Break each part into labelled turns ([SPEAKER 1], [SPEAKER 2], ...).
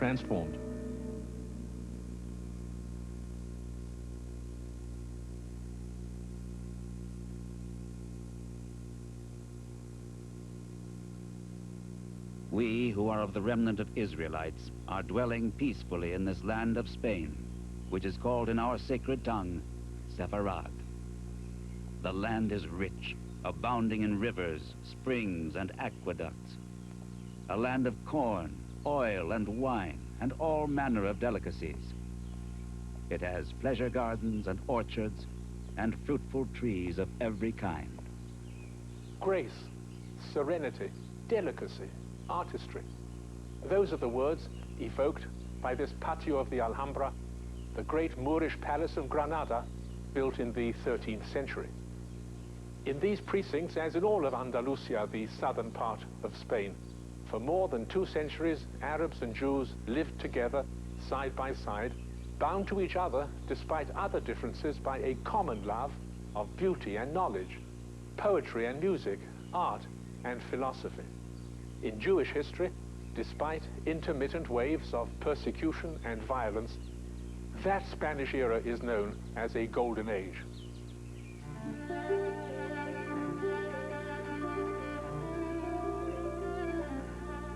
[SPEAKER 1] transformed.
[SPEAKER 2] We, who are of the remnant of Israelites, are dwelling peacefully in this land of Spain, which is called in our sacred tongue, Sefarad. The land is rich, abounding in rivers, springs, and aqueducts. A land of corn, oil, and wine, and all manner of delicacies. It has pleasure gardens and orchards, and fruitful trees of every kind.
[SPEAKER 3] Grace, serenity, delicacy, artistry. Those are the words evoked by this patio of the Alhambra, the great Moorish palace of Granada, built in the 13th century. In these precincts, as in all of Andalusia, the southern part of Spain, for more than 2 centuries, Arabs and Jews lived together, side by side, bound to each other despite other differences by a common love of beauty and knowledge, poetry and music, art and philosophy. In Jewish history, despite intermittent waves of persecution and violence, that Spanish era is known as a golden age.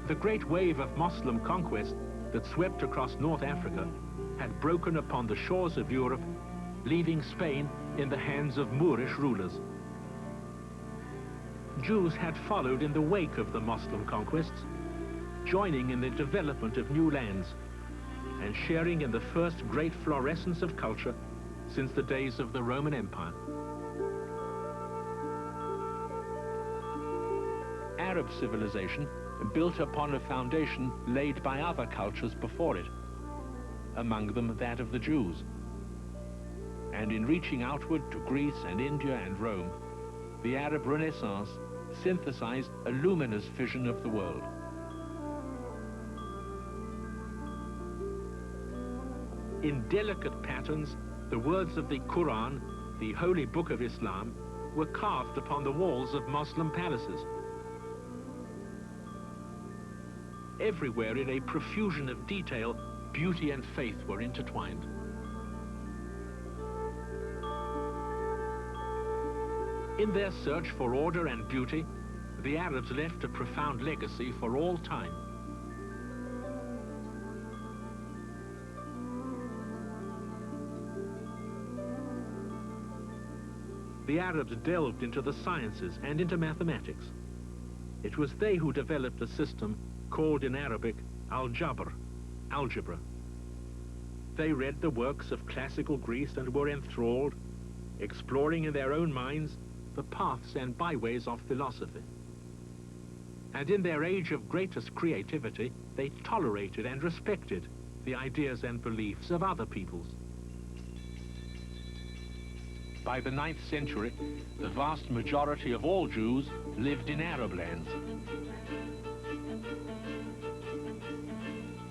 [SPEAKER 3] The great wave of Muslim conquest that swept across North Africa had broken upon the shores of Europe, leaving Spain in the hands of Moorish rulers. Jews had followed in the wake of the Muslim conquests, joining in the development of new lands and sharing in the first great florescence of culture since the days of the Roman Empire. Arab civilization built upon a foundation laid by other cultures before it, among them that of the Jews. And in reaching outward to Greece and India and Rome, the Arab Renaissance synthesized a luminous vision of the world. In delicate patterns, the words of the Quran, the holy book of Islam, were carved upon the walls of Muslim palaces. Everywhere in a profusion of detail, beauty and faith were intertwined. In their search for order and beauty, the Arabs left a profound legacy for all time. The Arabs delved into the sciences and into mathematics. It was they who developed a system called in Arabic al-Jabr, algebra. They read the works of classical Greece and were enthralled, exploring in their own minds the paths and byways of philosophy. And in their age of greatest creativity, they tolerated and respected the ideas and beliefs of other peoples. By the 9th century, the vast majority of all Jews lived in Arab lands.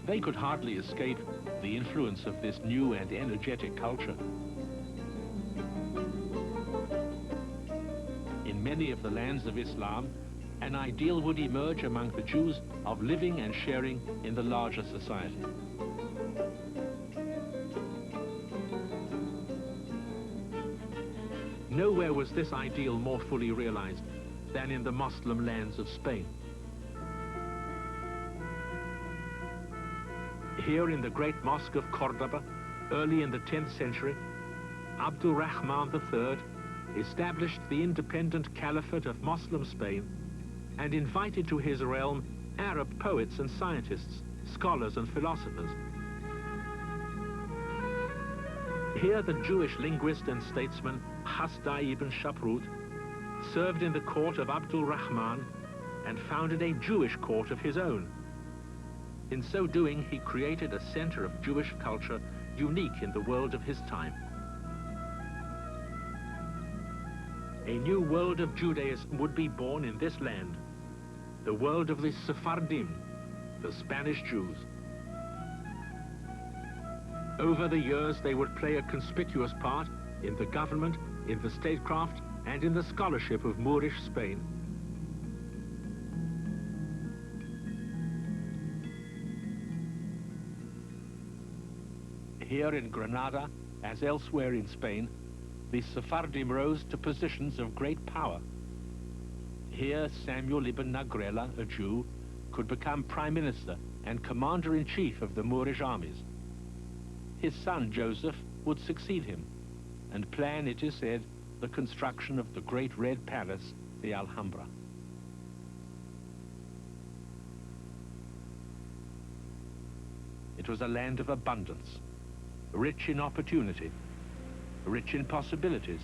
[SPEAKER 3] They could hardly escape the influence of this new and energetic culture. In many of the lands of Islam, an ideal would emerge among the Jews of living and sharing in the larger society. Nowhere was this ideal more fully realized than in the Muslim lands of Spain. Here in the great mosque of Cordoba, early in the 10th century, Abdul Rahman III established the independent caliphate of Muslim Spain and invited to his realm Arab poets and scientists, scholars and philosophers. Here the Jewish linguist and statesman Hasdai ibn Shaprut served in the court of Abdul Rahman and founded a Jewish court of his own. In so doing, he created a center of Jewish culture unique in the world of his time. A new world of Judaism would be born in this land, the world of the Sefardim, the Spanish Jews. Over the years, they would play a conspicuous part in the government, in the statecraft, and in the scholarship of Moorish Spain. Here in Granada, as elsewhere in Spain, the Sephardim rose to positions of great power. Here, Samuel ibn Nagrela, a Jew, could become prime minister and commander-in-chief of the Moorish armies. His son, Joseph, would succeed him and plan, it is said, the construction of the great red palace, the Alhambra. It was a land of abundance, rich in opportunity, rich in possibilities.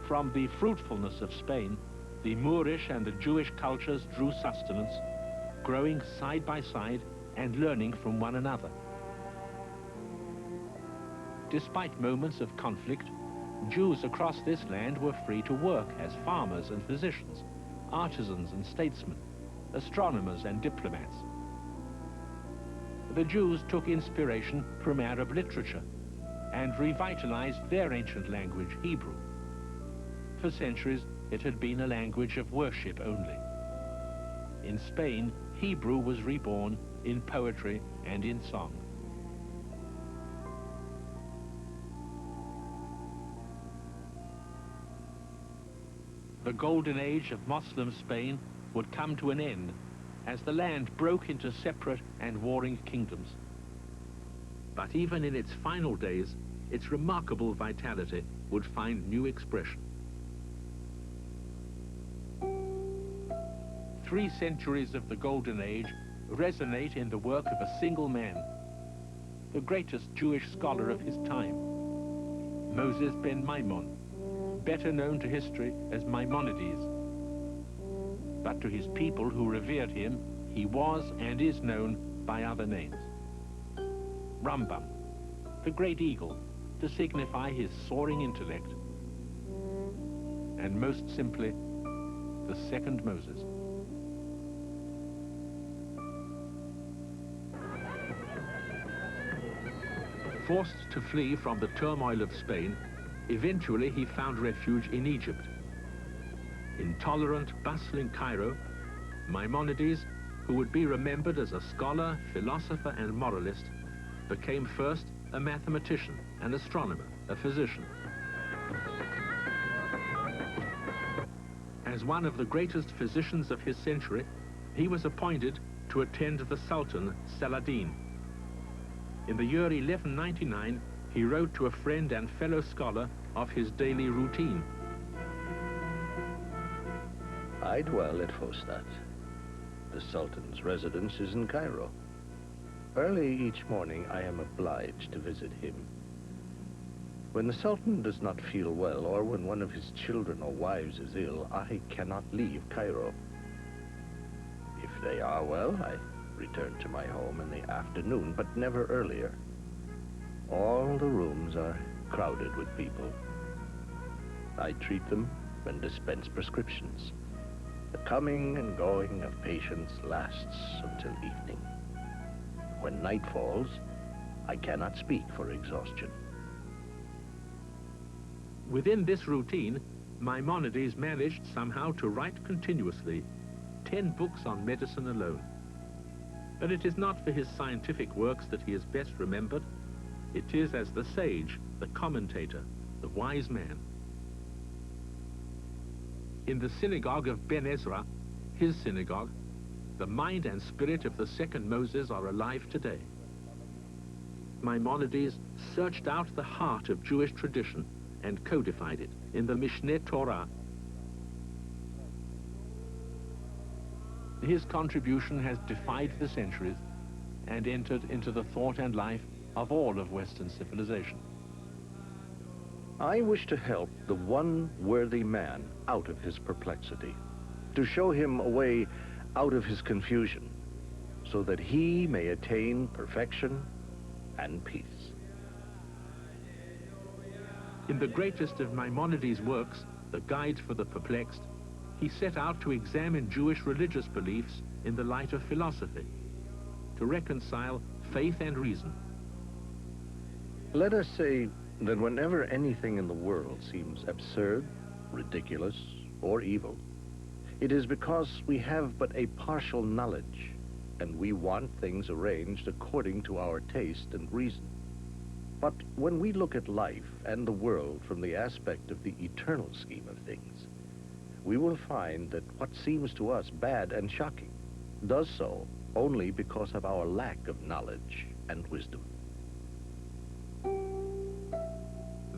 [SPEAKER 3] From the fruitfulness of Spain, the Moorish and the Jewish cultures drew sustenance, growing side by side and learning from one another. Despite moments of conflict, Jews across this land were free to work as farmers and physicians, artisans and statesmen, astronomers and diplomats. The Jews took inspiration from Arab literature and revitalized their ancient language, Hebrew. For centuries, it had been a language of worship only. In Spain, Hebrew was reborn in poetry and in song. The golden age of Muslim Spain would come to an end as the land broke into separate and warring kingdoms. But even in its final days, its remarkable vitality would find new expression. 3 centuries of the Golden Age resonate in the work of a single man, the greatest Jewish scholar of his time, Moses ben Maimon, better known to history as Maimonides. But to his people who revered him, he was and is known by other names. Rambam, the great eagle, to signify his soaring intellect, and most simply, the second Moses. Forced to flee from the turmoil of Spain, eventually he found refuge in Egypt. Intolerant, bustling Cairo, Maimonides, who would be remembered as a scholar, philosopher, and moralist, became first a mathematician, an astronomer, a physician. As one of the greatest physicians of his century, he was appointed to attend the Sultan Saladin. In the year 1199, he wrote to a friend and fellow scholar of his daily routine.
[SPEAKER 1] I dwell at Fostat. The Sultan's residence is in Cairo. Early each morning, I am obliged to visit him. When the Sultan does not feel well, or when one of his children or wives is ill, I cannot leave Cairo. If they are well, I return to my home in the afternoon, but never earlier. All the rooms are crowded with people. I treat them and dispense prescriptions. The coming and going of patients lasts until evening. When night falls, I cannot speak for exhaustion.
[SPEAKER 3] Within this routine, Maimonides managed somehow to write continuously 10 books on medicine alone. But it is not for his scientific works that he is best remembered. It is as the sage, the commentator, the wise man. In the synagogue of Ben Ezra, his synagogue, the mind and spirit of the second Moses are alive today. Maimonides searched out the heart of Jewish tradition and codified it in the Mishneh Torah. His contribution has defied the centuries and entered into the thought and life of all of Western civilization.
[SPEAKER 1] I wish to help the one worthy man out of his perplexity, to show him a way out of his confusion, so that he may attain perfection and peace.
[SPEAKER 3] In the greatest of Maimonides' works, The Guide for the Perplexed, he set out to examine Jewish religious beliefs in the light of philosophy, to reconcile faith and reason.
[SPEAKER 1] Let us say that whenever anything in the world seems absurd, ridiculous, or evil, it is because we have but a partial knowledge and we want things arranged according to our taste and reason. But when we look at life and the world from the aspect of the eternal scheme of things, we will find that what seems to us bad and shocking does so only because of our lack of knowledge and wisdom.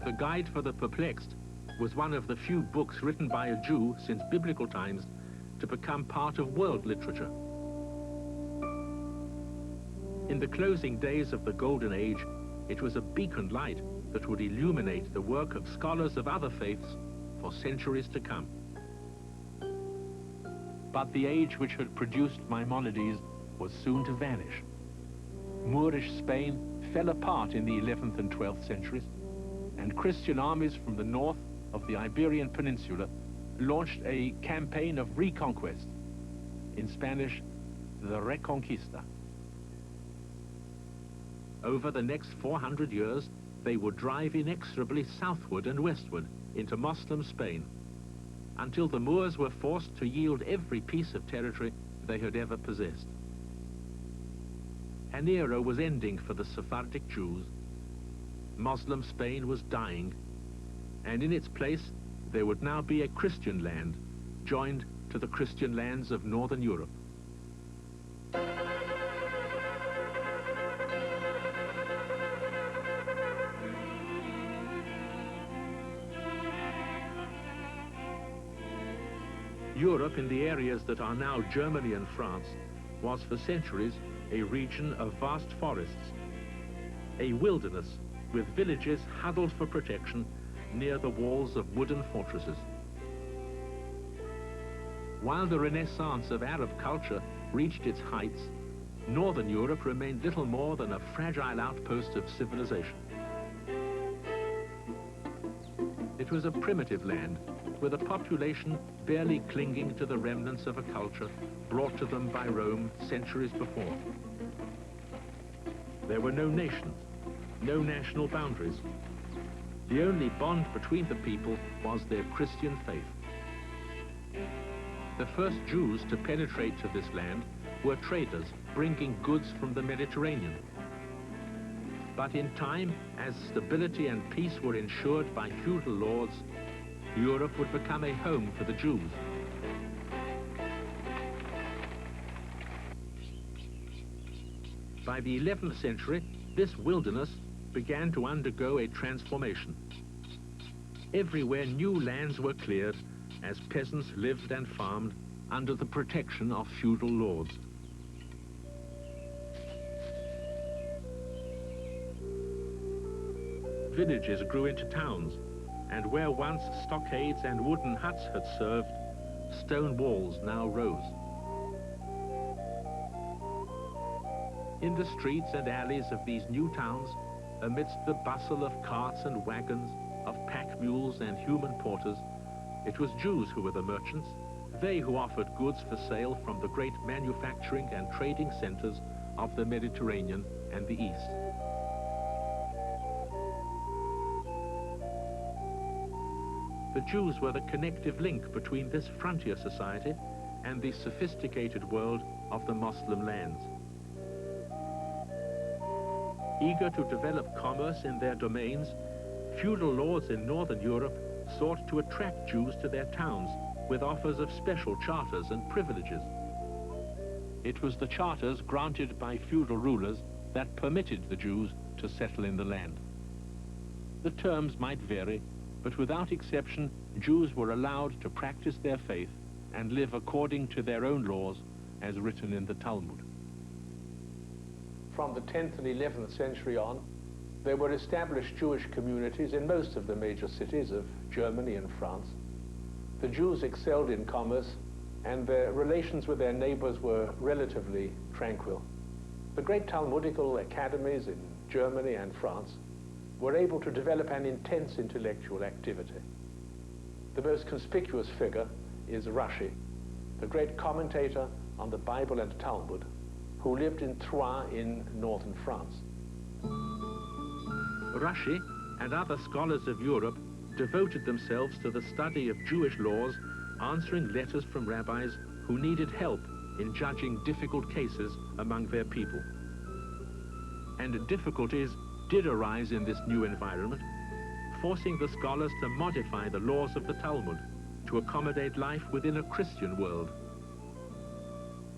[SPEAKER 3] The Guide for the Perplexed was one of the few books written by a Jew since biblical times to become part of world literature. In the closing days of the Golden Age, it was a beacon light that would illuminate the work of scholars of other faiths for centuries to come. But the age which had produced Maimonides was soon to vanish. Moorish Spain fell apart in the 11th and 12th centuries, and Christian armies from the north of the Iberian Peninsula launched a campaign of reconquest, in Spanish, the Reconquista. Over the next 400 years, they would drive inexorably southward and westward into Muslim Spain, until the Moors were forced to yield every piece of territory they had ever possessed. An era was ending for the Sephardic Jews. Muslim Spain was dying, and in its place there would now be a Christian land, joined to the Christian lands of Northern Europe. Europe, in the areas that are now Germany and France, was for centuries a region of vast forests, a wilderness with villages huddled for protection near the walls of wooden fortresses. While the Renaissance of Arab culture reached its heights, Northern Europe remained little more than a fragile outpost of civilization. It was a primitive land, with a population barely clinging to the remnants of a culture brought to them by Rome centuries before. There were no nations, no national boundaries. The only bond between the people was their Christian faith. The first Jews to penetrate to this land were traders bringing goods from the Mediterranean. But in time, as stability and peace were ensured by feudal lords, Europe would become a home for the Jews. By the 11th century, this wilderness began to undergo a transformation. Everywhere new lands were cleared as peasants lived and farmed under the protection of feudal lords. Villages grew into towns, and where once stockades and wooden huts had served, stone walls now rose. In the streets and alleys of these new towns, amidst the bustle of carts and wagons, of pack mules and human porters, it was Jews who were the merchants, they who offered goods for sale from the great manufacturing and trading centers of the Mediterranean and the East. The Jews were the connective link between this frontier society and the sophisticated world of the Muslim lands. Eager to develop commerce in their domains, feudal lords in Northern Europe sought to attract Jews to their towns with offers of special charters and privileges. It was the charters granted by feudal rulers that permitted the Jews to settle in the land. The terms might vary, but without exception, Jews were allowed to practice their faith and live according to their own laws as written in the Talmud. From the 10th and 11th century on, there were established Jewish communities in most of the major cities of Germany and France. The Jews excelled in commerce, and their relations with their neighbors were relatively tranquil. The great Talmudical academies in Germany and France were able to develop an intense intellectual activity. The most conspicuous figure is Rashi, the great commentator on the Bible and Talmud, who lived in Troyes in northern France. Rashi and other scholars of Europe devoted themselves to the study of Jewish laws, answering letters from rabbis who needed help in judging difficult cases among their people. And difficulties did arise in this new environment, forcing the scholars to modify the laws of the Talmud to accommodate life within a Christian world.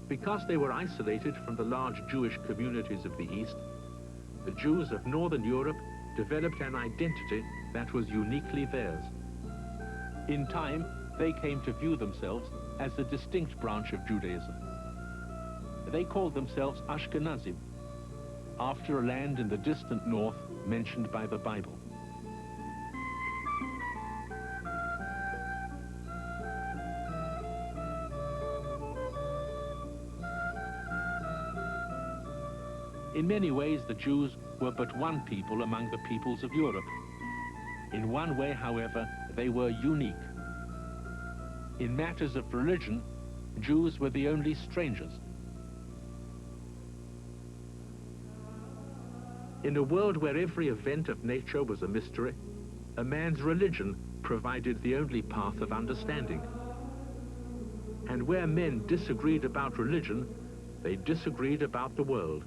[SPEAKER 3] Because they were isolated from the large Jewish communities of the East, the Jews of Northern Europe developed an identity that was uniquely theirs. In time, they came to view themselves as a distinct branch of Judaism. They called themselves Ashkenazim, after a land in the distant north mentioned by the Bible. In many ways, the Jews were but one people among the peoples of Europe. In one way, however, they were unique. In matters of religion, Jews were the only strangers. In a world where every event of nature was a mystery, a man's religion provided the only path of understanding. And where men disagreed about religion, they disagreed about the world.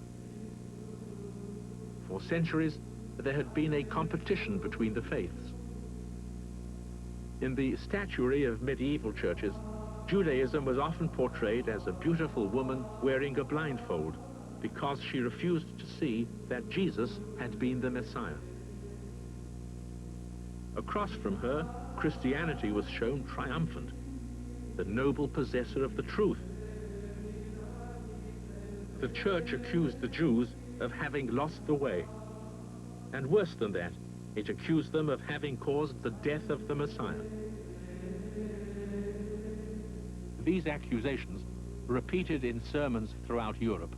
[SPEAKER 3] For centuries, there had been a competition between the faiths. In the statuary of medieval churches, Judaism was often portrayed as a beautiful woman wearing a blindfold because she refused to see that Jesus had been the Messiah. Across from her, Christianity was shown triumphant, the noble possessor of the truth. The church accused the Jews of having lost the way, and worse than that, it accused them of having caused the death of the Messiah. These accusations, repeated in sermons throughout Europe,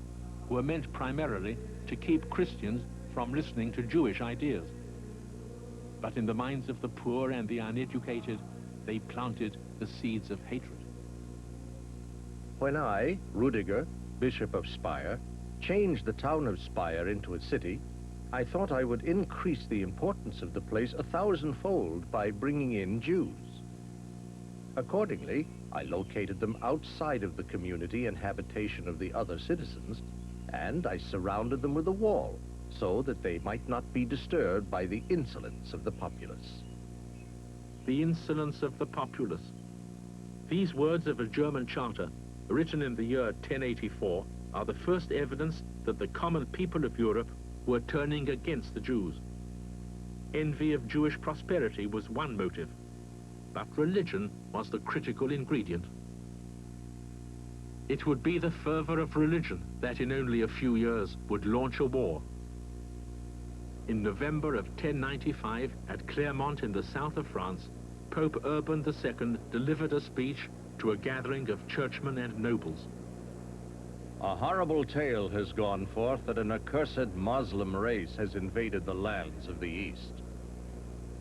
[SPEAKER 3] were meant primarily to keep Christians from listening to Jewish ideas. But in the minds of the poor and the uneducated, they planted the seeds of hatred.
[SPEAKER 1] When I, Rudiger, Bishop of Speyer, changed the town of Speyer into a city, I thought I would increase the importance of the place 1,000-fold by bringing in Jews. Accordingly, I located them outside of the community and habitation of the other citizens, and I surrounded them with a wall so that they might not be disturbed by the insolence of the populace.
[SPEAKER 3] The insolence of the populace. These words of a German charter, written in the year 1084, are the first evidence that the common people of Europe were turning against the Jews. Envy of Jewish prosperity was one motive, but religion was the critical ingredient. It would be the fervor of religion that in only a few years would launch a war. In November of 1095, at Clermont in the south of France, Pope Urban II delivered a speech to a gathering of churchmen and nobles.
[SPEAKER 1] A horrible tale has gone forth that an accursed Muslim race has invaded the lands of the East.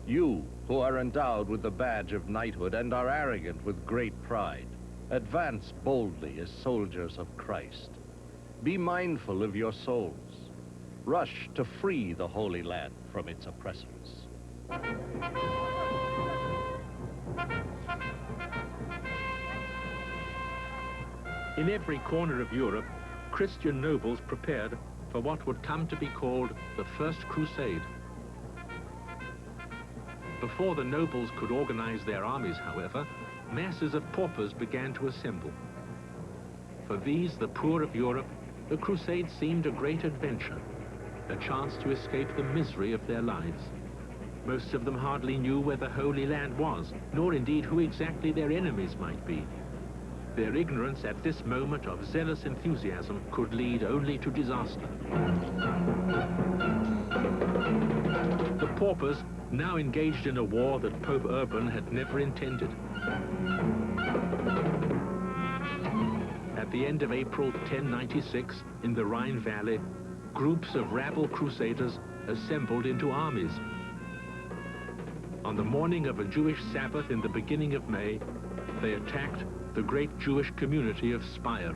[SPEAKER 1] You, who are endowed with the badge of knighthood and are arrogant with great pride, advance boldly as soldiers of Christ. Be mindful of your souls. Rush to free the Holy Land from its oppressors.
[SPEAKER 3] In every corner of Europe, Christian nobles prepared for what would come to be called the First Crusade. Before the nobles could organize their armies, however, masses of paupers began to assemble. For these, the poor of Europe, the crusade seemed a great adventure, a chance to escape the misery of their lives. Most of them hardly knew where the Holy Land was, nor indeed who exactly their enemies might be. Their ignorance at this moment of zealous enthusiasm could lead only to disaster. The paupers now engaged in a war that Pope Urban had never intended. At the end of April 1096, in the Rhine Valley, groups of rabble crusaders assembled into armies. On the morning of a Jewish Sabbath in the beginning of May, they attacked the great Jewish community of Speyer.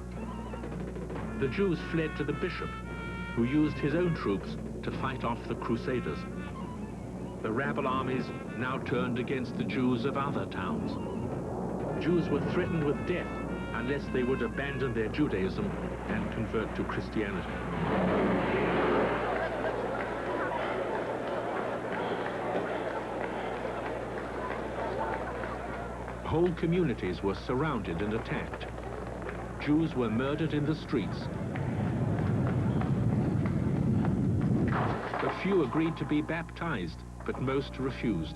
[SPEAKER 3] The Jews fled to the bishop, who used his own troops to fight off the crusaders. The rabble armies now turned against the Jews of other towns. Jews were threatened with death unless they would abandon their Judaism and convert to Christianity. Whole communities were surrounded and attacked. Jews were murdered in the streets. A few agreed to be baptized, but most refused.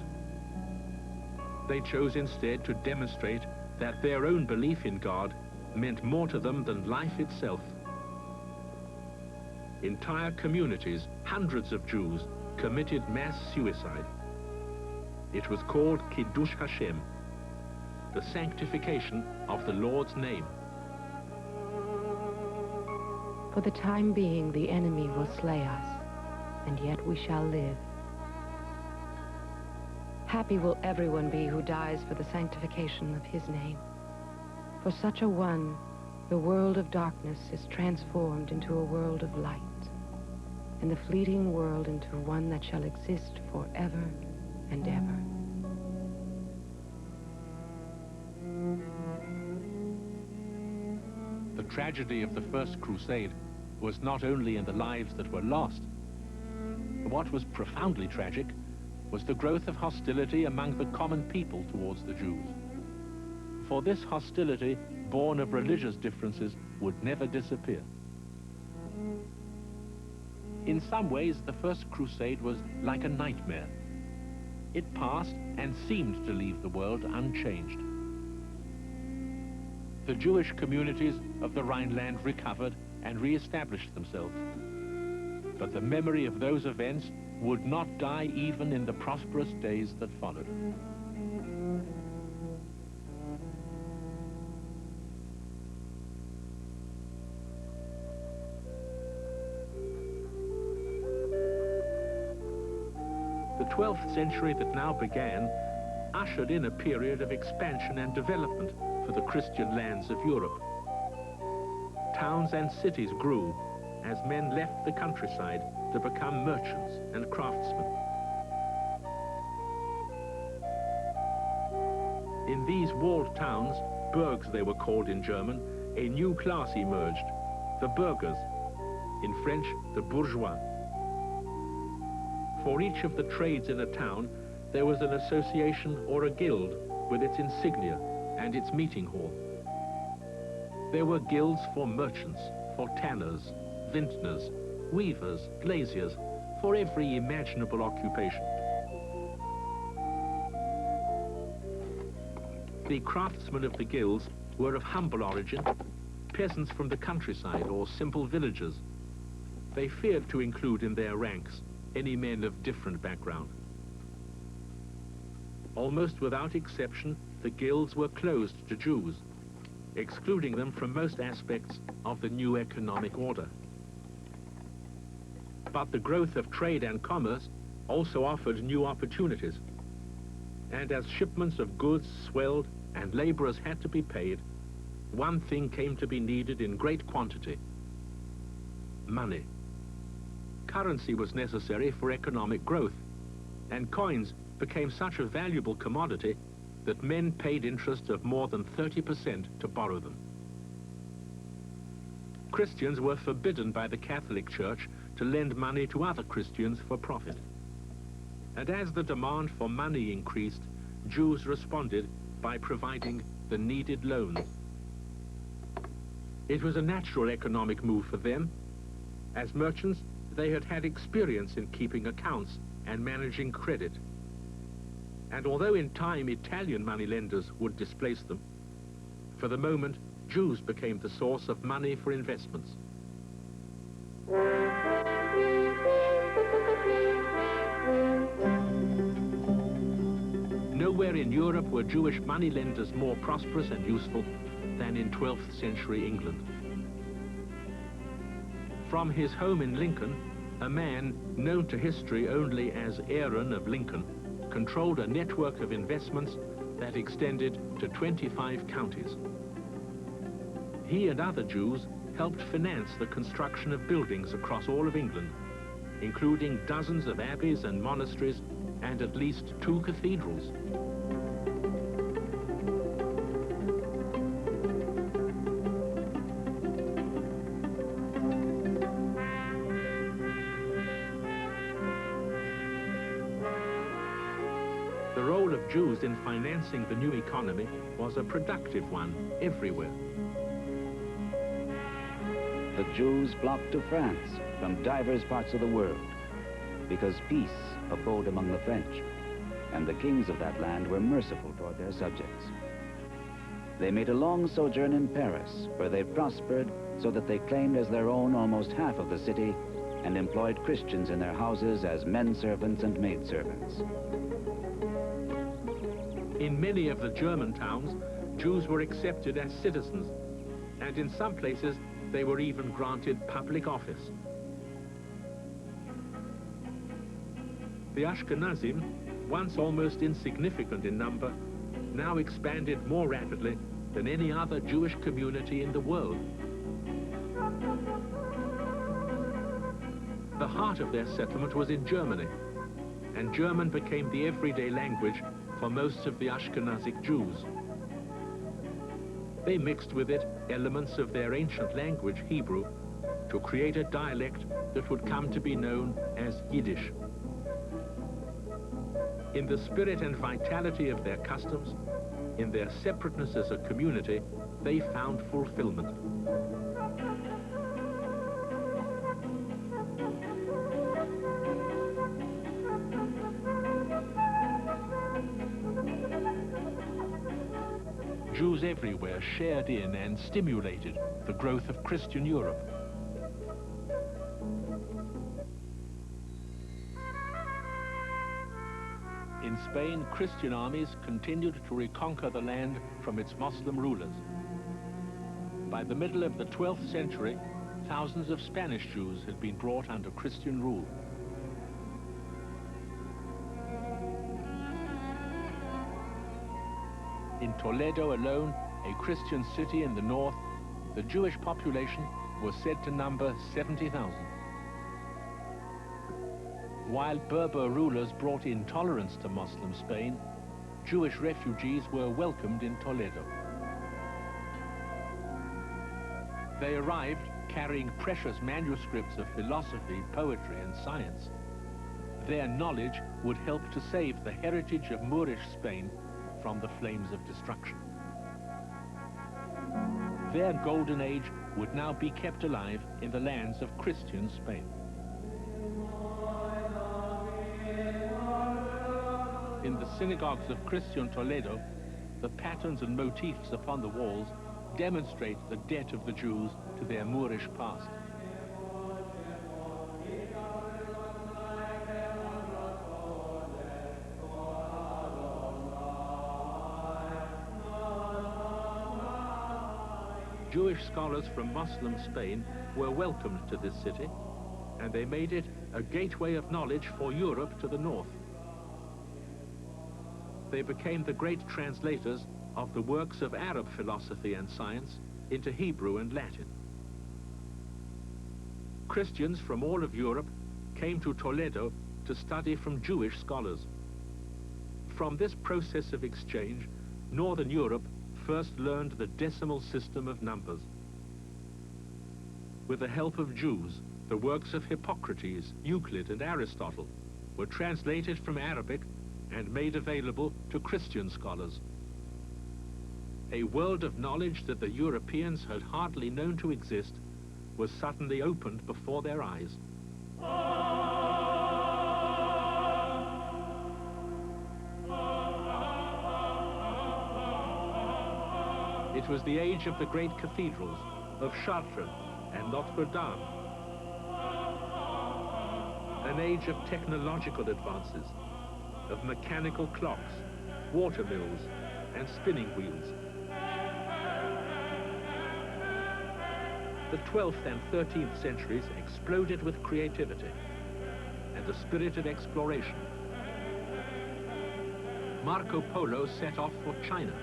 [SPEAKER 3] They chose instead to demonstrate that their own belief in God meant more to them than life itself. Entire communities, hundreds of Jews, committed mass suicide. It was called Kiddush Hashem, the sanctification of the Lord's name.
[SPEAKER 4] For the time being, the enemy will slay us, and yet we shall live. Happy will everyone be who dies for the sanctification of his name. For such a one, the world of darkness is transformed into a world of light, and the fleeting world into one that shall exist forever and ever.
[SPEAKER 3] The tragedy of the First Crusade was not only in the lives that were lost. What was profoundly tragic was the growth of hostility among the common people towards the Jews. For this hostility, born of religious differences, would never disappear. In some ways, the First Crusade was like a nightmare. It passed and seemed to leave the world unchanged. The Jewish communities of the Rhineland recovered and re-established themselves. But the memory of those events would not die even in the prosperous days that followed. The 12th century that now began ushered in a period of expansion and development for the Christian lands of Europe. Towns and cities grew as men left the countryside to become merchants and craftsmen. In these walled towns, burgs they were called in German, a new class emerged, the burghers, in French, the bourgeois. For each of the trades in a town, there was an association or a guild with its insignia and its meeting hall. There were guilds for merchants, for tanners, vintners, weavers, glaziers, for every imaginable occupation. The craftsmen of the guilds were of humble origin, peasants from the countryside or simple villagers. They feared to include in their ranks any men of different background. Almost without exception, the guilds were closed to Jews, excluding them from most aspects of the new economic order. But the growth of trade and commerce also offered new opportunities. And as shipments of goods swelled and laborers had to be paid, one thing came to be needed in great quantity: money. Currency was necessary for economic growth, and coins became such a valuable commodity that men paid interest of more than 30% to borrow them. Christians were forbidden by the Catholic Church to lend money to other Christians for profit. And as the demand for money increased, Jews responded by providing the needed loans. It was a natural economic move for them. As merchants, they had had experience in keeping accounts and managing credit. And although in time Italian moneylenders would displace them, for the moment, Jews became the source of money for investments. Nowhere in Europe were Jewish moneylenders more prosperous and useful than in 12th century England. From his home in Lincoln, a man known to history only as Aaron of Lincoln controlled a network of investments that extended to 25 counties. He and other Jews helped finance the construction of buildings across all of England, including dozens of abbeys and monasteries and at least 2 cathedrals. Jews in financing the new economy was a productive one everywhere.
[SPEAKER 2] The Jews flocked to France from divers parts of the world because peace abode among the French, and the kings of that land were merciful toward their subjects. They made a long sojourn in Paris, where they prospered so that they claimed as their own almost half of the city and employed Christians in their houses as men servants and maid servants.
[SPEAKER 3] In many of the German towns, Jews were accepted as citizens, and in some places they were even granted public office. The Ashkenazim, once almost insignificant in number, now expanded more rapidly than any other Jewish community in the world. The heart of their settlement was in Germany, and German became the everyday language for most of the Ashkenazic Jews. They mixed with it elements of their ancient language, Hebrew, to create a dialect that would come to be known as Yiddish. In the spirit and vitality of their customs, in their separateness as a community, they found fulfillment. Jews everywhere shared in and stimulated the growth of Christian Europe. In Spain, Christian armies continued to reconquer the land from its Muslim rulers. By the middle of the 12th century, thousands of Spanish Jews had been brought under Christian rule. In Toledo alone, a Christian city in the north, the Jewish population was said to number 70,000. While Berber rulers brought intolerance to Muslim Spain, Jewish refugees were welcomed in Toledo. They arrived carrying precious manuscripts of philosophy, poetry, and science. Their knowledge would help to save the heritage of Moorish Spain from the flames of destruction. Their golden age would now be kept alive in the lands of Christian Spain. In the synagogues of Christian Toledo, the patterns and motifs upon the walls demonstrate the debt of the Jews to their Moorish past. Jewish scholars from Muslim Spain were welcomed to this city, and they made it a gateway of knowledge for Europe to the north. They became the great translators of the works of Arab philosophy and science into Hebrew and Latin. Christians from all of Europe came to Toledo to study from Jewish scholars. From this process of exchange, Northern Europe first learned the decimal system of numbers. With the help of Jews, the works of Hippocrates, Euclid, and Aristotle were translated from Arabic and made available to Christian scholars. A world of knowledge that the Europeans had hardly known to exist was suddenly opened before their eyes. It was the age of the great cathedrals, of Chartres and Notre Dame. An age of technological advances, of mechanical clocks, water mills, and spinning wheels. The 12th and 13th centuries exploded with creativity and a spirit of exploration. Marco Polo set off for China.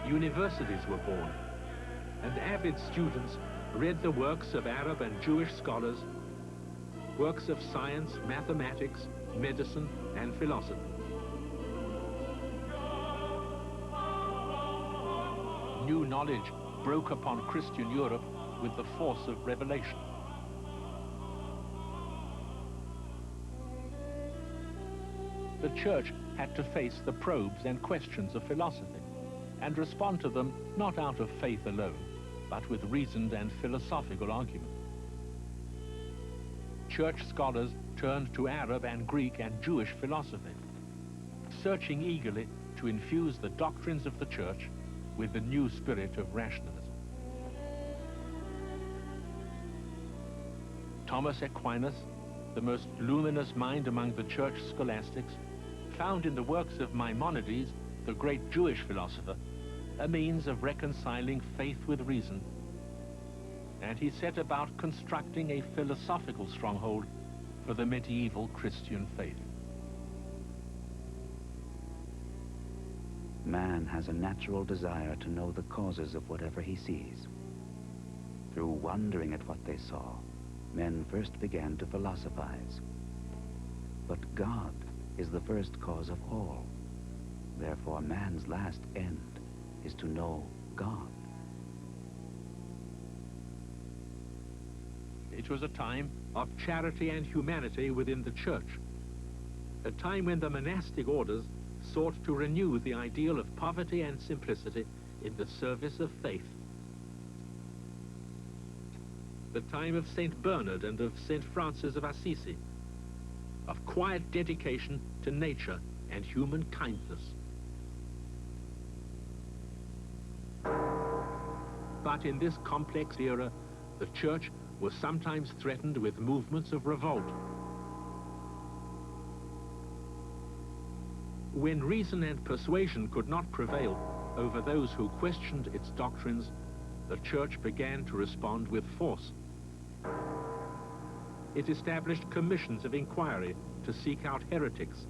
[SPEAKER 3] Universities were born, and avid students read the works of Arab and Jewish scholars, works of science, mathematics, medicine, and philosophy. New knowledge broke upon Christian Europe with the force of revelation. the Church had to face the probes and questions of philosophy and respond to them not out of faith alone, but with reasoned and philosophical argument. Church scholars turned to Arab and Greek and Jewish philosophy, searching eagerly to infuse the doctrines of the Church with the new spirit of rationalism. Thomas Aquinas, the most luminous mind among the Church scholastics, found in the works of Maimonides, the great Jewish philosopher, a means of reconciling faith with reason, and he set about constructing a philosophical stronghold for the medieval Christian faith.
[SPEAKER 2] Man has a natural desire to know the causes of whatever he sees. Through wondering at what they saw, men first began to philosophize. But God is the first cause of all. Therefore, man's last end is to know God.
[SPEAKER 3] It was a time of charity and humanity within the Church, a time when the monastic orders sought to renew the ideal of poverty and simplicity in the service of faith. The time of St. Bernard and of St. Francis of Assisi, of quiet dedication to nature and human kindness. But in this complex era, the Church was sometimes threatened with movements of revolt. When reason and persuasion could not prevail over those who questioned its doctrines, the Church began to respond with force. It established commissions of inquiry to seek out heretics.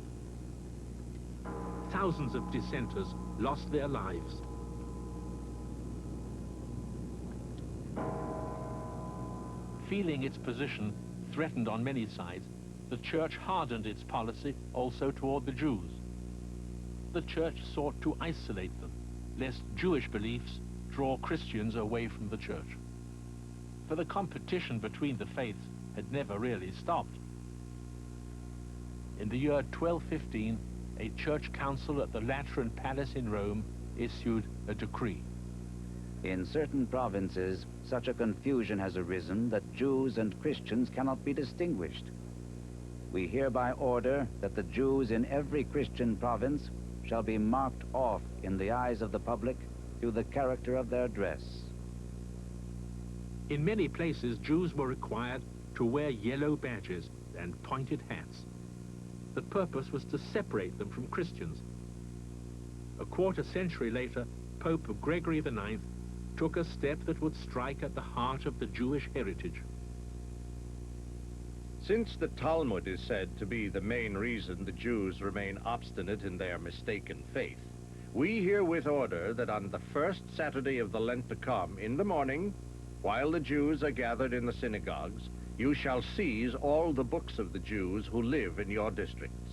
[SPEAKER 3] Thousands of dissenters lost their lives. Feeling its position threatened on many sides, the Church hardened its policy also toward the Jews. The Church sought to isolate them, lest Jewish beliefs draw Christians away from the Church. For the competition between the faiths had never really stopped. In the year 1215, a church council at the Lateran Palace in Rome issued a decree.
[SPEAKER 2] In certain provinces, such a confusion has arisen that Jews and Christians cannot be distinguished. We hereby order that the Jews in every Christian province shall be marked off in the eyes of the public through the character of their dress.
[SPEAKER 3] In many places, Jews were required to wear yellow badges and pointed hats. The purpose was to separate them from Christians. A quarter century later, Pope Gregory IX took a step that would strike at the heart of the Jewish heritage.
[SPEAKER 1] Since the Talmud is said to be the main reason the Jews remain obstinate in their mistaken faith, we herewith order that on the first Saturday of the Lent to come, in the morning, while the Jews are gathered in the synagogues, you shall seize all the books of the Jews who live in your districts.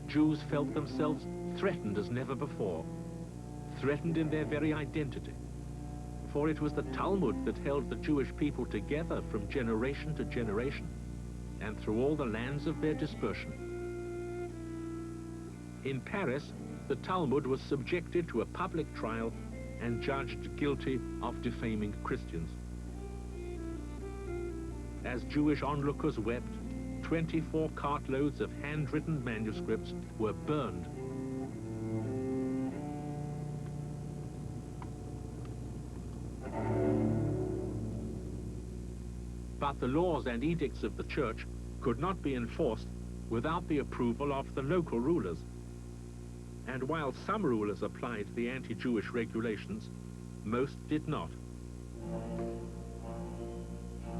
[SPEAKER 3] Jews felt themselves threatened as never before, threatened in their very identity. For it was the Talmud that held the Jewish people together from generation to generation and through all the lands of their dispersion. In Paris, the Talmud was subjected to a public trial and judged guilty of defaming Christians. As Jewish onlookers wept, 24 cartloads of handwritten manuscripts were burned. But the laws and edicts of the Church could not be enforced without the approval of the local rulers. And while some rulers applied the anti-Jewish regulations, most did not.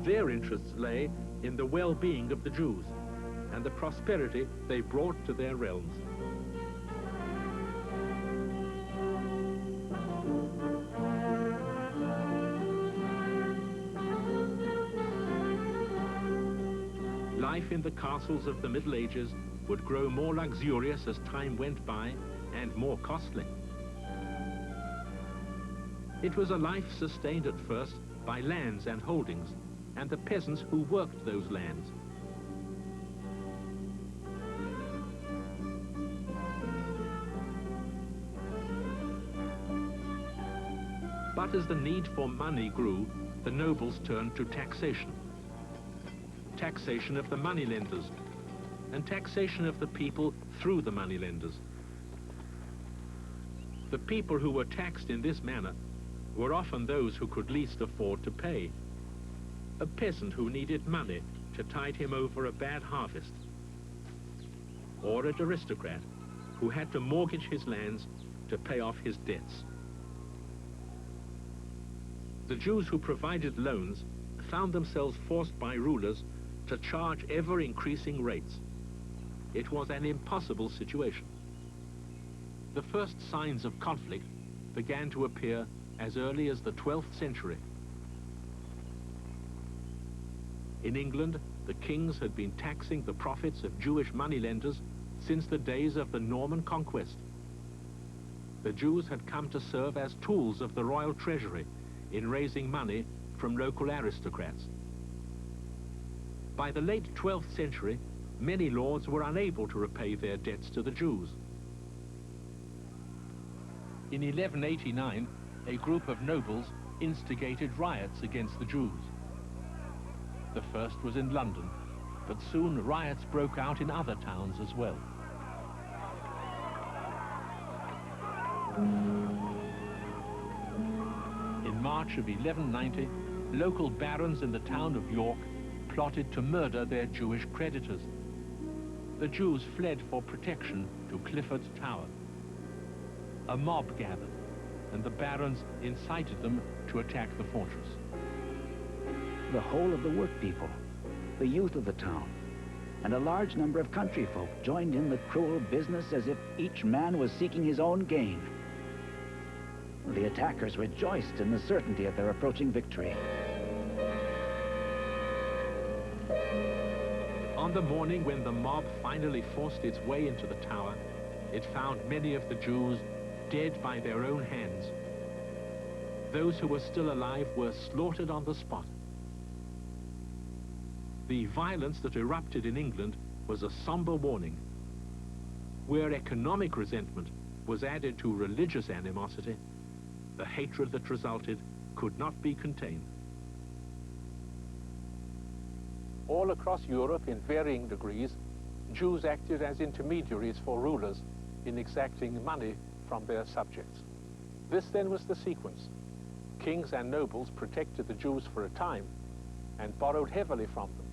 [SPEAKER 3] Their interests lay in the well-being of the Jews and the prosperity they brought to their realms. Life in the castles of the Middle Ages would grow more luxurious as time went by and more costly. It was a life sustained at first by lands and holdings and the peasants who worked those lands. But as the need for money grew, the nobles turned to taxation. Taxation of the moneylenders, and taxation of the people through the moneylenders. The people who were taxed in this manner were often those who could least afford to pay. A peasant who needed money to tide him over a bad harvest, or an aristocrat who had to mortgage his lands to pay off his debts. The Jews who provided loans found themselves forced by rulers to charge ever-increasing rates. It was an impossible situation. The first signs of conflict began to appear as early as the 12th century. In England, the kings had been taxing the profits of Jewish moneylenders since the days of the Norman conquest. The Jews had come to serve as tools of the royal treasury in raising money from local aristocrats. By the late 12th century, many lords were unable to repay their debts to the Jews. In 1189, a group of nobles instigated riots against the Jews. The first was in London, but soon riots broke out in other towns as well. In March of 1190, local barons in the town of York plotted to murder their Jewish creditors. The Jews fled for protection to Clifford's Tower. A mob gathered, and the barons incited them to attack the fortress.
[SPEAKER 2] The whole of the workpeople, the youth of the town, and a large number of country folk joined in the cruel business as if each man was seeking his own gain. The attackers rejoiced in the certainty of their approaching victory.
[SPEAKER 3] On the morning when the mob finally forced its way into the tower, it found many of the Jews dead by their own hands. Those who were still alive were slaughtered on the spot. The violence that erupted in England was a somber warning. Where economic resentment was added to religious animosity, the hatred that resulted could not be contained. All across Europe, in varying degrees, Jews acted as intermediaries for rulers in exacting money from their subjects. This then was the sequence. Kings and nobles protected the Jews for a time and borrowed heavily from them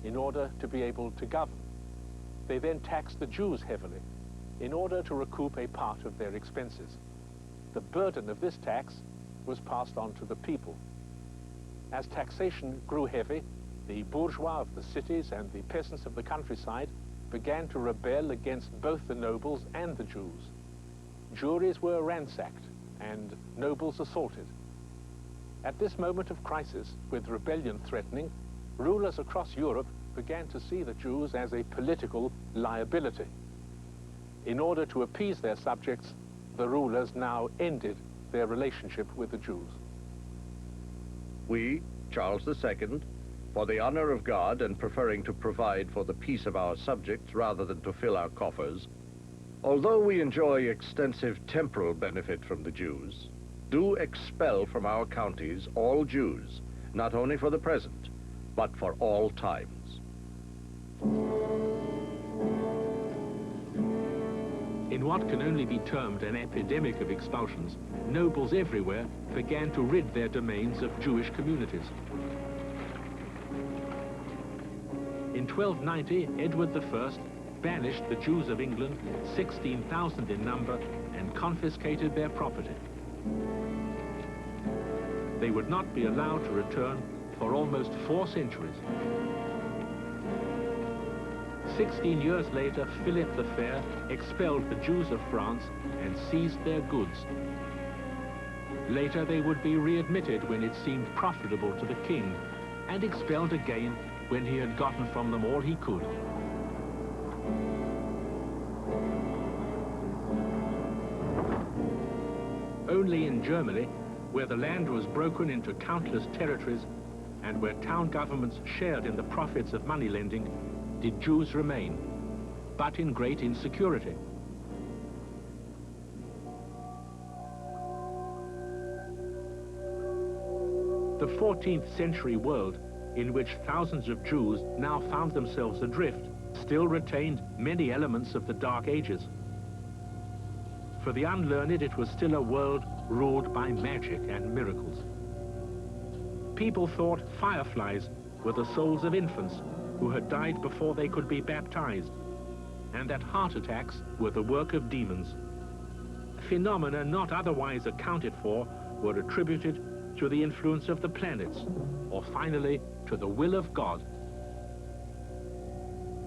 [SPEAKER 3] in order to be able to govern. They then taxed the Jews heavily in order to recoup a part of their expenses. The burden of this tax was passed on to the people. As taxation grew heavy, the bourgeois of the cities and the peasants of the countryside began to rebel against both the nobles and the Jews. Juries were ransacked and nobles assaulted. At this moment of crisis, with rebellion threatening, rulers across Europe began to see the Jews as a political liability. In order to appease their subjects, the rulers now ended their relationship with the Jews.
[SPEAKER 1] We, Charles II, for the honor of God and preferring to provide for the peace of our subjects rather than to fill our coffers, although we enjoy extensive temporal benefit from the Jews, do expel from our counties all Jews, not only for the present, but for all times.
[SPEAKER 3] In what can only be termed an epidemic of expulsions, nobles everywhere began to rid their domains of Jewish communities. In 1290, Edward I banished the Jews of England, 16,000 in number, and confiscated their property. They would not be allowed to return for almost 4 centuries. 16 years later, Philip the Fair expelled the Jews of France and seized their goods. Later, they would be readmitted when it seemed profitable to the king, and expelled again when he had gotten from them all he could. Only in Germany, where the land was broken into countless territories and where town governments shared in the profits of money lending, did Jews remain, but in great insecurity. The 14th century world, in which thousands of Jews now found themselves adrift, still retained many elements of the Dark Ages. For the unlearned, it was still a world ruled by magic and miracles. People thought fireflies were the souls of infants who had died before they could be baptized, and that heart attacks were the work of demons. Phenomena not otherwise accounted for were attributed to the influence of the planets, or finally to the will of God.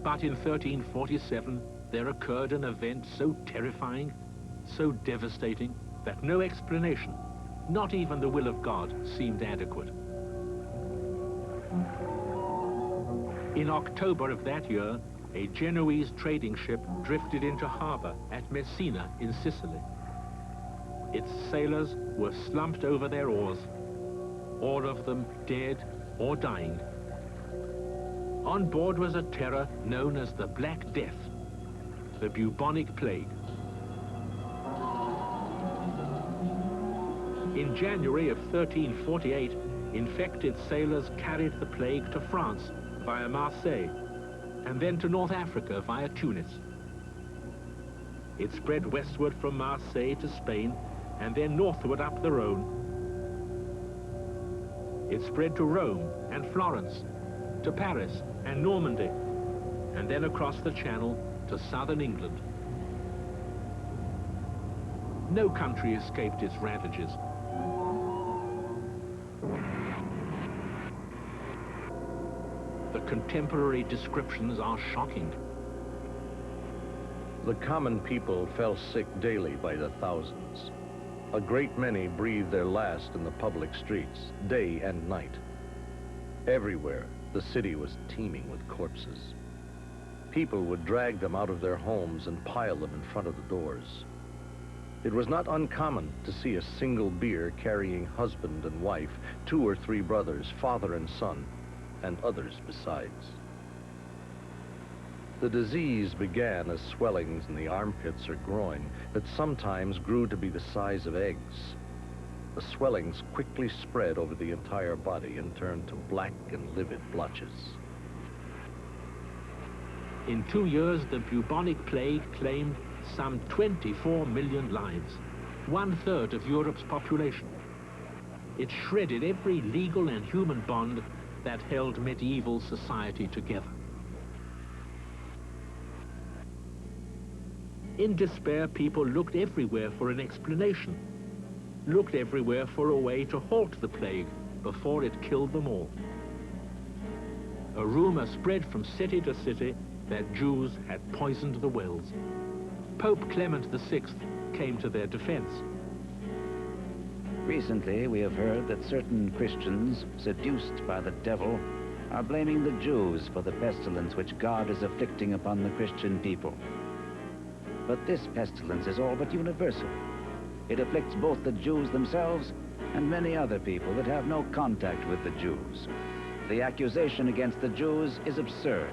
[SPEAKER 3] But in 1347, there occurred an event so terrifying, so devastating, that no explanation, not even the will of God, seemed adequate. In October of that year, a Genoese trading ship drifted into harbor at Messina in Sicily. Its sailors were slumped over their oars, all of them dead or dying. On board was a terror known as the Black Death, the bubonic plague. In January of 1348, infected sailors carried the plague to France via Marseille, and then to North Africa via Tunis. It spread westward from Marseille to Spain, and then northward up the Rhone. It spread to Rome and Florence, to Paris and Normandy, and then across the Channel to southern England. No country escaped its ravages. The contemporary descriptions are shocking.
[SPEAKER 1] The common people fell sick daily by the thousands. A great many breathed their last in the public streets, day and night. Everywhere, the city was teeming with corpses. People would drag them out of their homes and pile them in front of the doors. It was not uncommon to see a single bier carrying husband and wife, 2 or 3 brothers, father and son, and others besides. The disease began as swellings in the armpits or groin that sometimes grew to be the size of eggs. The swellings quickly spread over the entire body and turned to black and livid blotches.
[SPEAKER 3] In 2 years, the bubonic plague claimed some 24 million lives, 1/3 of Europe's population. It shredded every legal and human bond that held medieval society together. In despair, people looked everywhere for an explanation, looked everywhere for a way to halt the plague before it killed them all. A rumor spread from city to city that Jews had poisoned the wells. Pope Clement VI came to their defense.
[SPEAKER 2] Recently, we have heard that certain Christians, seduced by the devil, are blaming the Jews for the pestilence which God is afflicting upon the Christian people. But this pestilence is all but universal. It afflicts both the Jews themselves and many other people that have no contact with the Jews. The accusation against the Jews is absurd.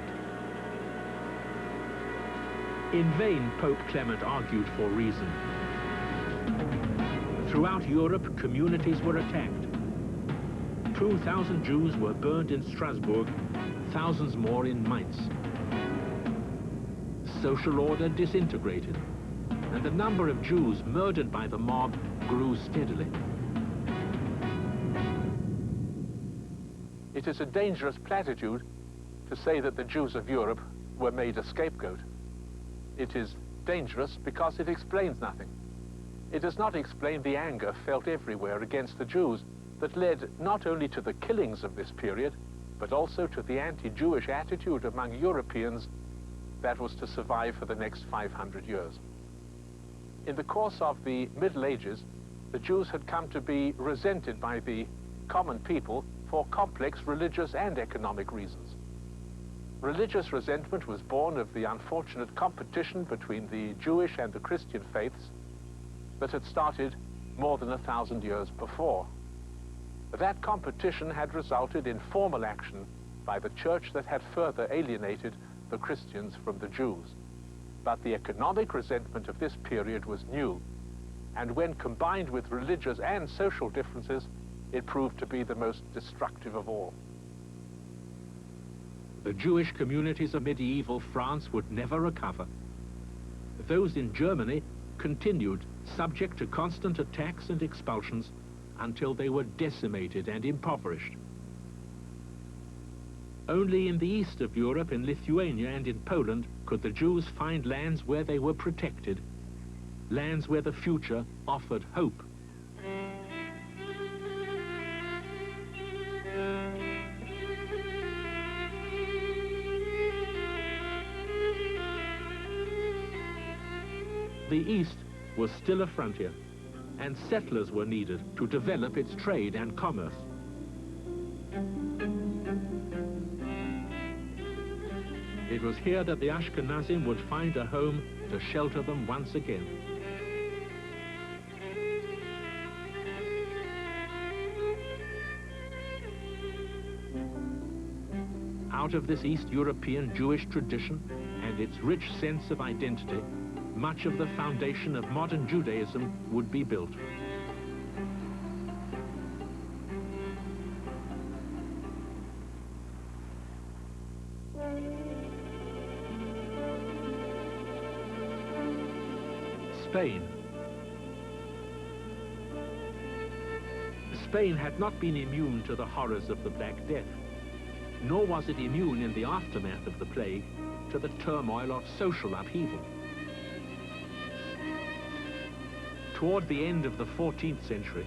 [SPEAKER 3] In vain, Pope Clement argued for reason. Throughout Europe, communities were attacked. 2,000 Jews were burned in Strasbourg, thousands more in Mainz. Social order disintegrated, and the number of Jews murdered by the mob grew steadily. It is a dangerous platitude to say that the Jews of Europe were made a scapegoat. It is dangerous because it explains nothing. It does not explain the anger felt everywhere against the Jews that led not only to the killings of this period, but also to the anti-Jewish attitude among Europeans that was to survive for the next 500 years. In the course of the Middle Ages, the Jews had come to be resented by the common people for complex religious and economic reasons. Religious resentment was born of the unfortunate competition between the Jewish and the Christian faiths that had started more than 1,000 years before. That competition had resulted in formal action by the church that had further alienated the Christians from the Jews. But the economic resentment of this period was new, and when combined with religious and social differences, it proved to be the most destructive of all.
[SPEAKER 5] The Jewish communities of medieval France would never recover. Those in Germany continued subject to constant attacks and expulsions until they were decimated and impoverished. Only in the east of Europe, in Lithuania and in Poland, could the Jews find lands where they were protected, lands where the future offered hope. The East was still a frontier, and settlers were needed to develop its trade and commerce. It was here that the Ashkenazim would find a home to shelter them once again. Out of this East European Jewish tradition and its rich sense of identity, much of the foundation of modern Judaism would be built. Spain. Spain had not been immune to the horrors of the Black Death, nor was it immune in the aftermath of the plague to the turmoil of social upheaval. Toward the end of the 14th century,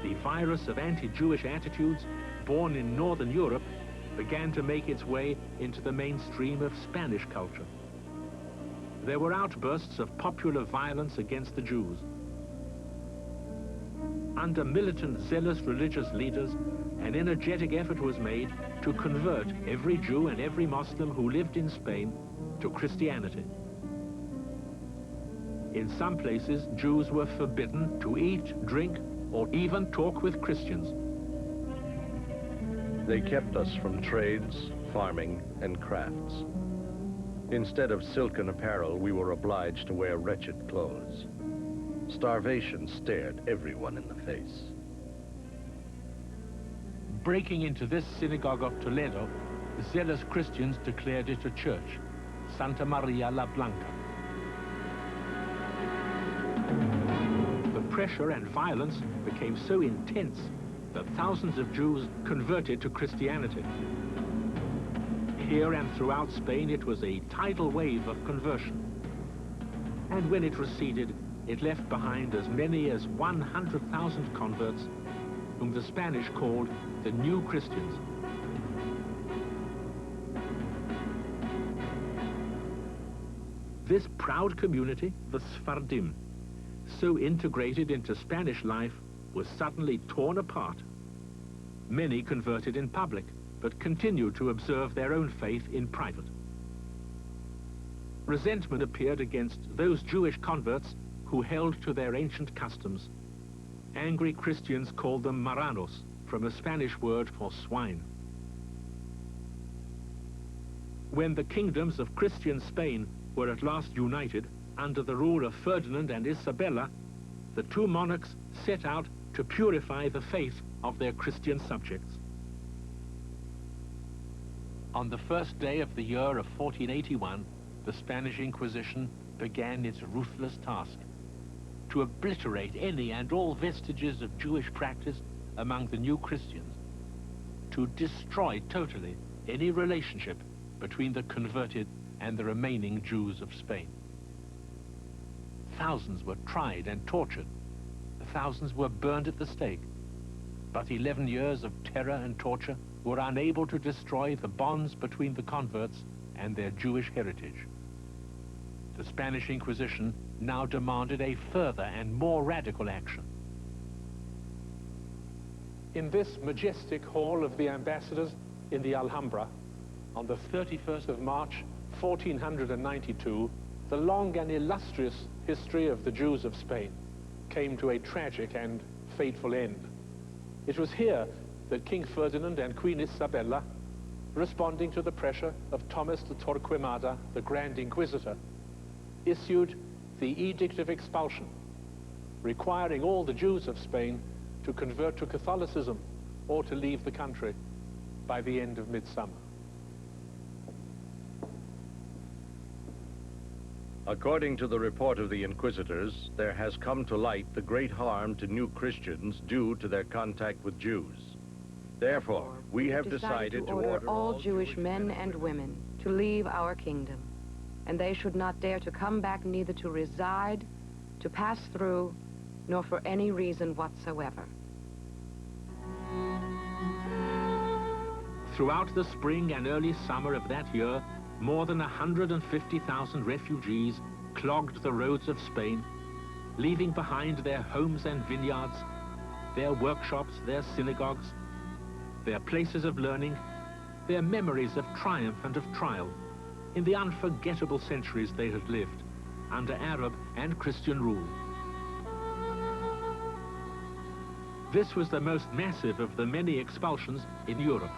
[SPEAKER 5] the virus of anti-Jewish attitudes born in Northern Europe began to make its way into the mainstream of Spanish culture. There were outbursts of popular violence against the Jews. Under militant, zealous religious leaders, an energetic effort was made to convert every Jew and every Muslim who lived in Spain to Christianity. In some places, Jews were forbidden to eat, drink, or even talk with Christians.
[SPEAKER 1] They kept us from trades, farming, and crafts. Instead of silken apparel, we were obliged to wear wretched clothes. Starvation stared everyone in the face.
[SPEAKER 5] Breaking into this synagogue of Toledo, zealous Christians declared it a church, Santa Maria la Blanca. The pressure and violence became so intense that thousands of Jews converted to Christianity. Here and throughout Spain, it was a tidal wave of conversion. And when it receded, it left behind as many as 100,000 converts, whom the Spanish called the New Christians. This proud community, the Sefardim, so integrated into Spanish life, was suddenly torn apart. Many converted in public, but continued to observe their own faith in private. Resentment appeared against those Jewish converts who held to their ancient customs. Angry Christians called them marranos, from a Spanish word for swine. When the kingdoms of Christian Spain were at last united under the rule of Ferdinand and Isabella, the two monarchs set out to purify the faith of their Christian subjects. On the first day of the year of 1481, the Spanish Inquisition began its ruthless task: to obliterate any and all vestiges of Jewish practice among the new Christians, to destroy totally any relationship between the converted and the remaining Jews of Spain. Thousands were tried and tortured. Thousands were burned at the stake. But 11 years of terror and torture were unable to destroy the bonds between the converts and their Jewish heritage. The Spanish Inquisition now demanded a further and more radical action.
[SPEAKER 3] In this majestic hall of the ambassadors in the Alhambra, on the 31st of March, 1492, the long and illustrious history of the Jews of Spain came to a tragic and fateful end. It was here that King Ferdinand and Queen Isabella, responding to the pressure of Thomas de Torquemada, the Grand Inquisitor, issued the Edict of Expulsion, requiring all the Jews of Spain to convert to Catholicism or to leave the country by the end of midsummer.
[SPEAKER 1] According to the report of the Inquisitors, there has come to light the great harm to new Christians due to their contact with Jews. Therefore, we have decided to order
[SPEAKER 4] all Jewish men and women to leave our kingdom, and they should not dare to come back neither to reside, to pass through, nor for any reason whatsoever.
[SPEAKER 5] Throughout the spring and early summer of that year, more than 150,000 refugees clogged the roads of Spain, leaving behind their homes and vineyards, their workshops, their synagogues, their places of learning, their memories of triumph and of trial in the unforgettable centuries they had lived under Arab and Christian rule. This was the most massive of the many expulsions in Europe.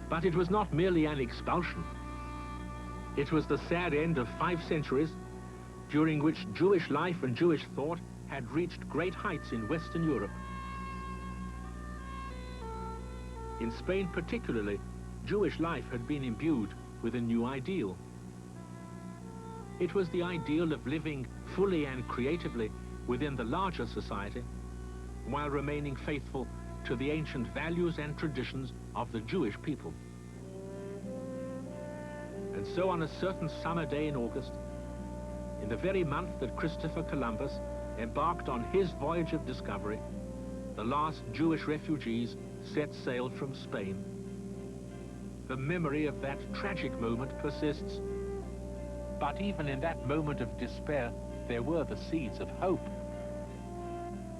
[SPEAKER 5] But it was not merely an expulsion. It was the sad end of 5 centuries during which Jewish life and Jewish thought had reached great heights in Western Europe. In Spain particularly, Jewish life had been imbued with a new ideal. It was the ideal of living fully and creatively within the larger society, while remaining faithful to the ancient values and traditions of the Jewish people. And so on a certain summer day in August, in the very month that Christopher Columbus embarked on his voyage of discovery, the last Jewish refugees set sail from Spain. The memory of that tragic moment persists.
[SPEAKER 3] But even in that moment of despair, there were the seeds of hope.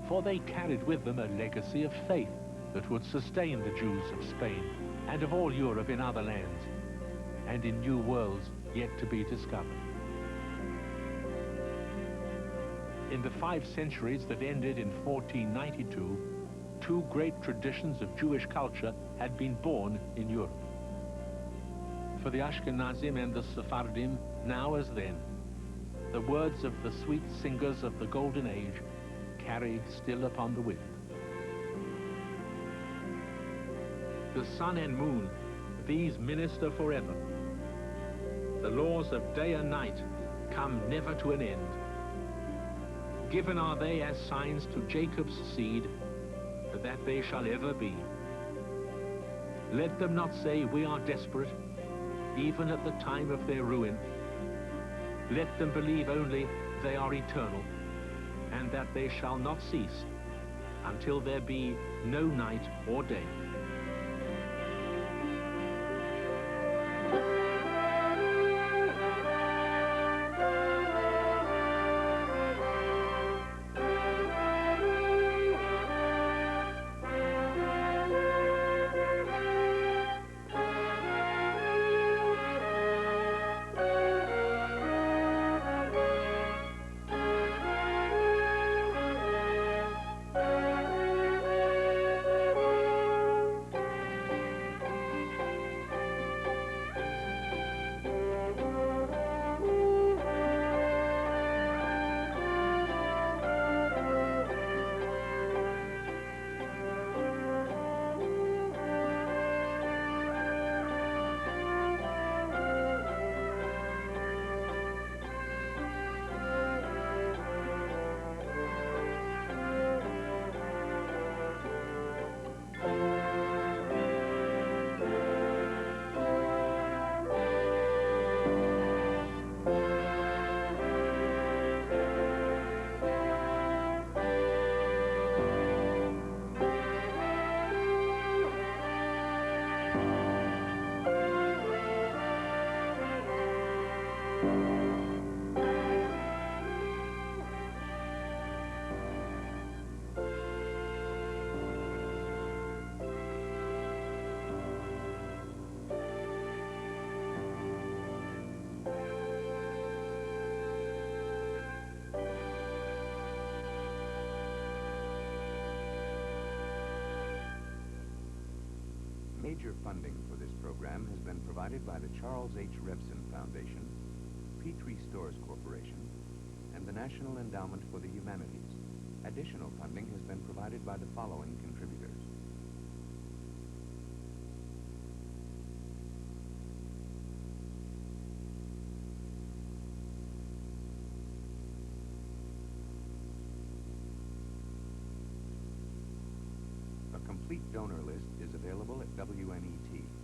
[SPEAKER 3] For they carried with them a legacy of faith that would sustain the Jews of Spain and of all Europe in other lands and in new worlds yet to be discovered. In the 5 centuries that ended in 1492, 2 great traditions of Jewish culture had been born in Europe. For the Ashkenazim and the Sephardim, now as then, the words of the sweet singers of the Golden Age carried still upon the wind. The sun and moon, these minister forever. The laws of day and night come never to an end. Given are they as signs to Jacob's seed, that they shall ever be. Let them not say we are desperate, even at the time of their ruin. Let them believe only they are eternal, and that they shall not cease until there be no night or day.
[SPEAKER 6] Major funding for this program has been provided by the Charles H. Revson Foundation, Petrie Stores Corporation, and the National Endowment for the Humanities, Additional funding has been provided by the following contributors. A complete donor list is available at WNET.